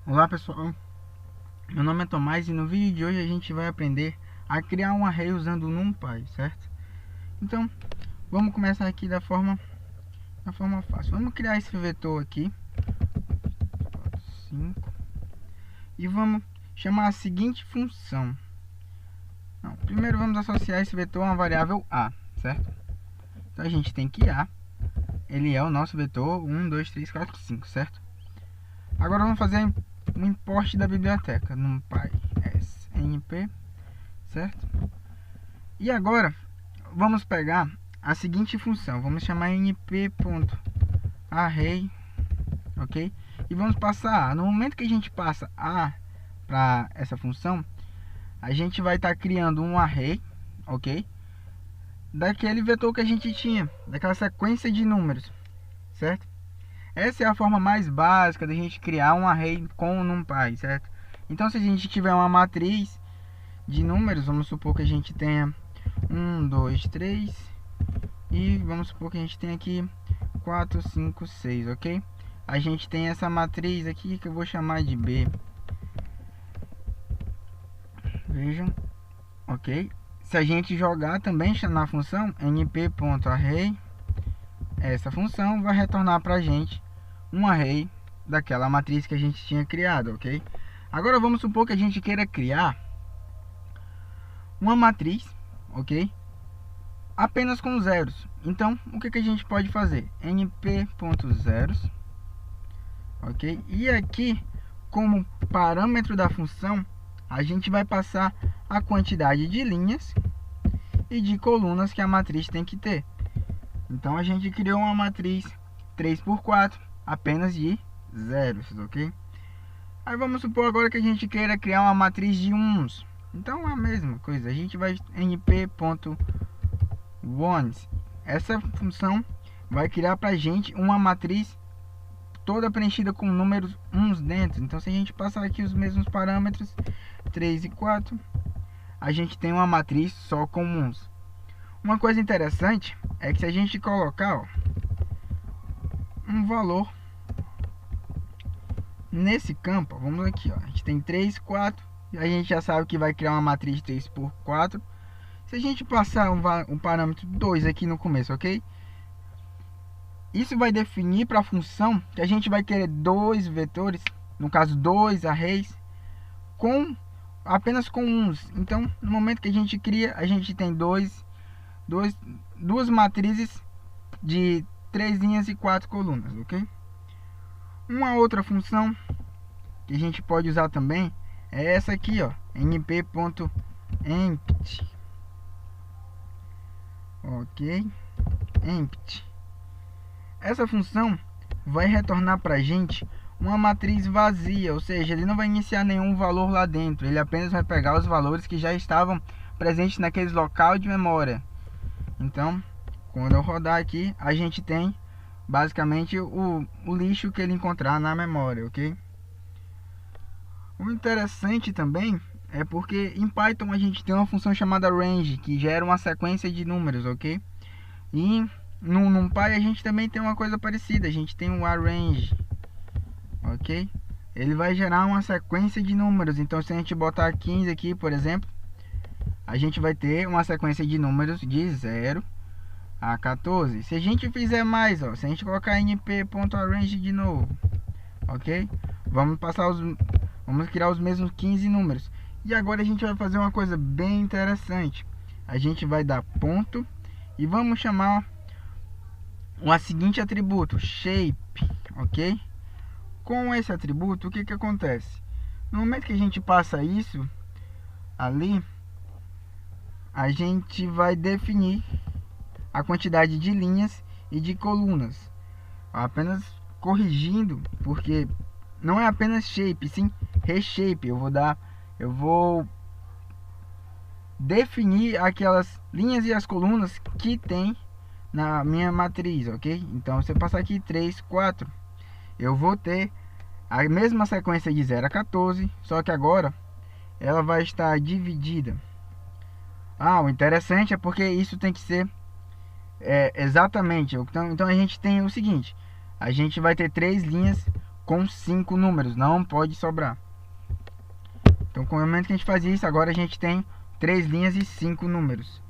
Olá pessoal, meu nome é Tomás e no vídeo de hoje a gente vai aprender a criar um array usando o NumPy, certo? Então, vamos começar aqui da forma fácil. Vamos criar esse vetor aqui, 5, e vamos chamar a seguinte função. Não, primeiro vamos associar esse vetor a uma variável A, certo? Então a gente tem que A, ele é o nosso vetor 1, 2, 3, 4, 5, certo? Agora vamos fazer o import da biblioteca NumPy snp, certo? E agora vamos pegar a seguinte função, vamos chamar np.array, ok? E vamos passar A. No momento que a gente passa A para essa função, a gente vai estar criando um array, ok? Daquele vetor que a gente tinha, daquela sequência de números, certo? Essa é a forma mais básica da gente criar um array com o NumPy, certo? Então, se a gente tiver uma matriz de números, vamos supor que a gente tenha 1, 2, 3 e vamos supor que a gente tenha aqui 4, 5, 6, ok? A gente tem essa matriz aqui que eu vou chamar de B. Vejam, ok? Se a gente jogar também na função np.array, essa função vai retornar para a gente um array daquela matriz que a gente tinha criado, ok? Agora vamos supor que a gente queira criar uma matriz, ok? Apenas com zeros. Então, o que a gente pode fazer? np.zeros, ok? E aqui, como parâmetro da função, a gente vai passar a quantidade de linhas e de colunas que a matriz tem que ter. Então, a gente criou uma matriz 3×4, apenas de zeros, ok? Aí vamos supor agora que a gente queira criar uma matriz de uns. Então, é a mesma coisa. A gente vai np.ones. Essa função vai criar para a gente uma matriz toda preenchida com números uns dentro. Então, se a gente passar aqui os mesmos parâmetros, 3 e 4, a gente tem uma matriz só com uns. Uma coisa interessante é que se a gente colocar, ó, um valor nesse campo, vamos aqui, ó, a gente tem 3, 4, e a gente já sabe que vai criar uma matriz 3×4. Se a gente passar um parâmetro 2 aqui no começo, ok? Isso vai definir para a função que a gente vai querer dois vetores, no caso dois arrays, apenas com uns. Então, no momento que a gente cria, a gente tem duas matrizes de 3 linhas e 4 colunas, ok? Uma outra função que a gente pode usar também é essa aqui, ó, np.empty, ok? Empty. Essa função vai retornar para a gente uma matriz vazia, ou seja, ele não vai iniciar nenhum valor lá dentro, ele apenas vai pegar os valores que já estavam presentes naquele local de memória. Então, quando eu rodar aqui, a gente tem basicamente o lixo que ele encontrar na memória, ok? O interessante também é porque em Python a gente tem uma função chamada range, que gera uma sequência de números, ok? E no NumPy a gente também tem uma coisa parecida, a gente tem um arrange, ok? Ele vai gerar uma sequência de números. Então, se a gente botar 15 aqui, por exemplo, a gente vai ter uma sequência de números de 0 a 14. Se a gente fizer mais, ó, se a gente colocar np.arrange de novo, ok? Vamos criar os mesmos 15 números. E agora a gente vai fazer uma coisa bem interessante. A gente vai dar ponto e vamos chamar o seguinte atributo, shape, ok? Com esse atributo, o que acontece? No momento que a gente passa isso ali, a gente vai definir a quantidade de linhas e de colunas, apenas corrigindo, porque não é apenas shape, sim reshape. Eu vou definir aquelas linhas e as colunas que tem na minha matriz, ok? Então, se eu passar aqui 3, 4, eu vou ter a mesma sequência de 0 a 14, só que agora ela vai estar dividida. O interessante é porque isso tem que ser exatamente. Então a gente tem o seguinte: a gente vai ter 3 linhas com 5 números, não pode sobrar. Então, com o momento que a gente faz isso, agora a gente tem 3 linhas e 5 números,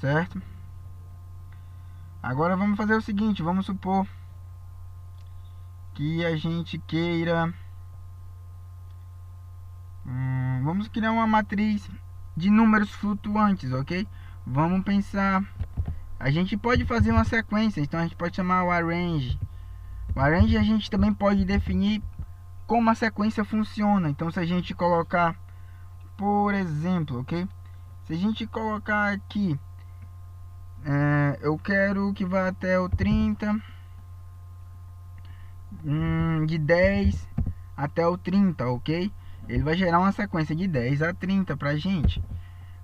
certo? Agora vamos fazer o seguinte, vamos supor que a gente queira... vamos criar uma matriz de números flutuantes, ok? Vamos pensar... A gente pode fazer uma sequência, então a gente pode chamar o arrange. O arrange a gente também pode definir como a sequência funciona. Então, se a gente colocar, por exemplo, ok? Se a gente colocar aqui, eu quero que vá até o 30, de 10 até o 30, ok? Ele vai gerar uma sequência de 10 a 30 pra gente.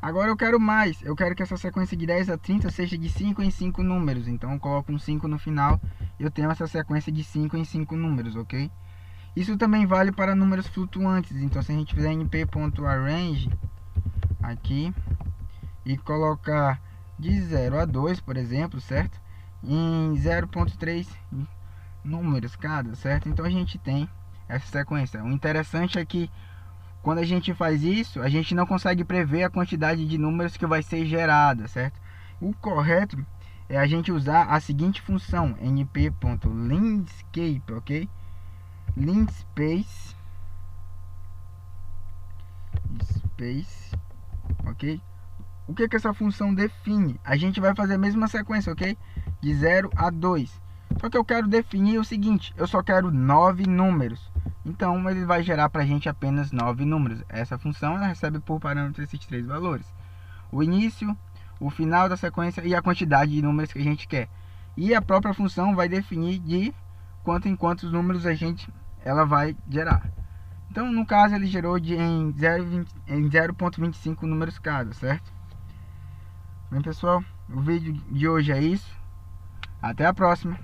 Agora eu quero mais, eu quero que essa sequência de 10 a 30 seja de 5 em 5 números. Então eu coloco um 5 no final, eu tenho essa sequência de 5 em 5 números, ok? Isso também vale para números flutuantes. Então se a gente fizer np.arrange aqui e colocar de 0 a 2, por exemplo, certo? Em 0.3 números cada, certo? Então a gente tem essa sequência. O interessante é que quando a gente faz isso, a gente não consegue prever a quantidade de números que vai ser gerada, certo? O correto é a gente usar a seguinte função, np.linscape, ok? Linspace, ok? O que essa função define? A gente vai fazer a mesma sequência, ok? De 0 a 2. Só que eu quero definir o seguinte, eu só quero 9 números. Então ele vai gerar para a gente apenas 9 números. Essa função ela recebe por parâmetro esses 3 valores: o início, o final da sequência e a quantidade de números que a gente quer. E a própria função vai definir de quanto em quantos números ela vai gerar. Então no caso ele gerou em 0.25 números cada, certo? Bem pessoal, o vídeo de hoje é isso. Até a próxima.